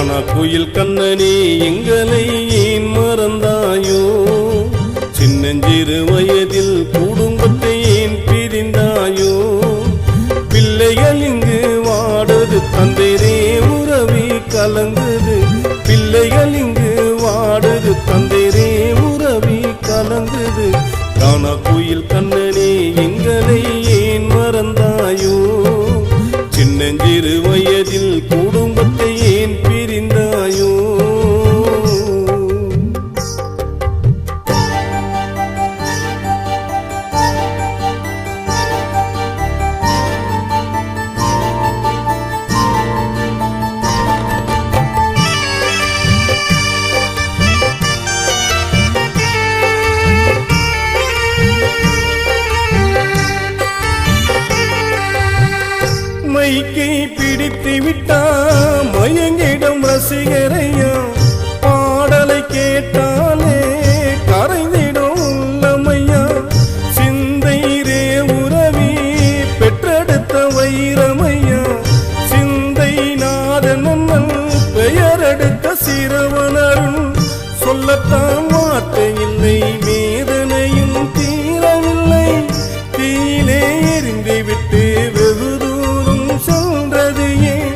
காணா கோயில் கண்ணனே எங்களை ஏன் மறந்தாயோ? சின்னஞ்சிறு வயதில் குடும்பத்தை ஏன் பிரிந்தாயோ? பிள்ளைகள் இங்கு வாடுது தந்தைரே உறவி கலங்குது. பிள்ளைகள் இங்கு வாடுது தந்தைரே உறவி கலங்குது. காணா கோயில் கண்ணனே எங்களை ஏன் மறந்தாயோ? சின்னஞ்சிறு வயதில் குடும்பத்தை ஏன் பிரிந்தாயோ? மைக்கை பிடித்து விட்டா மயங்கிடும் ரசிகரையா. பாடலை கேட்டாலே கரைந்திடும் உள்ளமையா. சிந்தைரே உறவி பெற்றெடுத்த வைரமையா. சிந்தை நாதனன் பெயரெடுத்த சிரவணருள். சொல்லத்தான் வார்த்தை இல்லை வேதனையும் தீரவில்லை. தீயிலே எரிந்து விட்டு வெகு சென்றது ஏன்?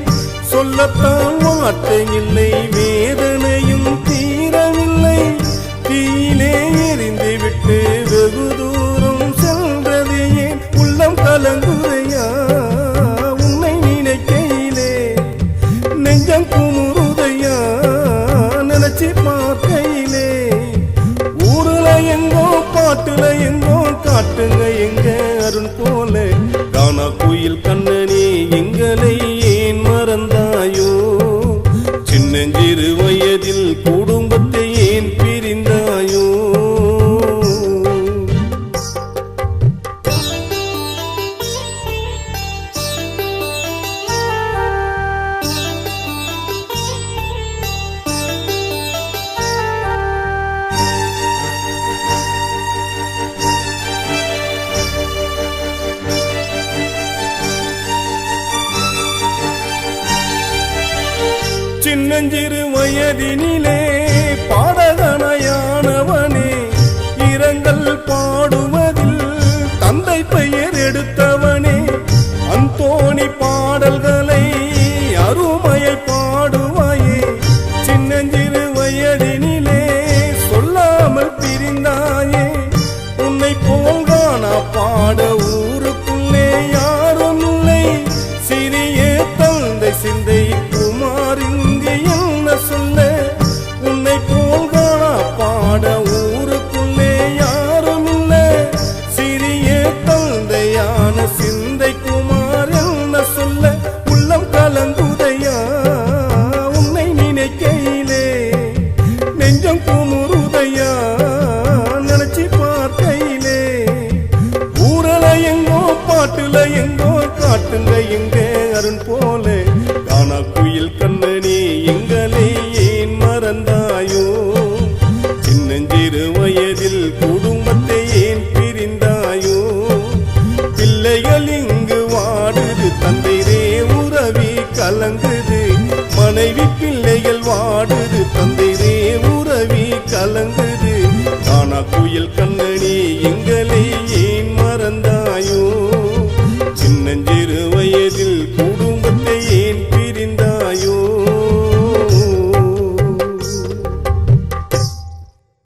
சொல்லத்தான் வார்த்தை இல்லை வேதனையும் தீரவில்லை. தீயிலே எரிந்து விட்டு வெகு தூரம் சென்றது ஏன்? உள்ளம் கலங்குதையா உன்னை நினைக்கையிலே. நெஞ்சம் குமுறுதையா நினைச்சு பார்க்கையிலே. ஊருல எங்கோ பாட்டுல எங்கோ காட்டுங்க எங்க அருண் போல. காணா கோயில் கண்ணனே எங்களை ஏன் மறந்தாயோ? சின்னஞ்சிறு வயதில் குடும்பத்தை ஏன் பிரிந்தாயோ? சின்னஞ்சிறு வயதினிலே பாடகனையானவனே. இரங்கல் பாடுவதில் தந்தை பெயர் எடுத்தவனே. அந்தோணி பாடல்களை அருமையை பாடுவாயே. சின்னஞ்சிறு வயதினிலே சொல்லாமல் பிரிந்தாயே. உன்னை போல்கானா பாட ஊருக்குள்ளே யாரும் இல்லை. சிறிய தந்தை சிந்தை குமாரிங்கு என்ன சொல்ல? உன்னை போல்கானா பாட ஊருக்குள்ளே யாரும் இல்லை. சிறிய தந்தையான சிந்தை குமார் என்ன சொல்ல? உள்ளம் கலங்குதையா உன்னை நினைக்கையிலே. நெஞ்சம் குமுறுதையா நினைச்சு பார்க்கையிலே. ஊரல எங்கோ பாட்டுல எங்கோ காட்டுங்க எங்க அருண் போல. காணா கோயில் கண்ணனே எங்களை ஏன் மறந்தாயோ? சின்னஞ்சிறு வயதில் குடும்பத்தை ஏன் பிரிந்தாயோ? பிள்ளைகள் இங்கு வாடுது தந்தைரே உறவி கலங்குது. மனைவி பிள்ளைகள் வாடுது தந்தைரே உறவி கலங்குது. காணா கோயில் கண்ணனே எங்களை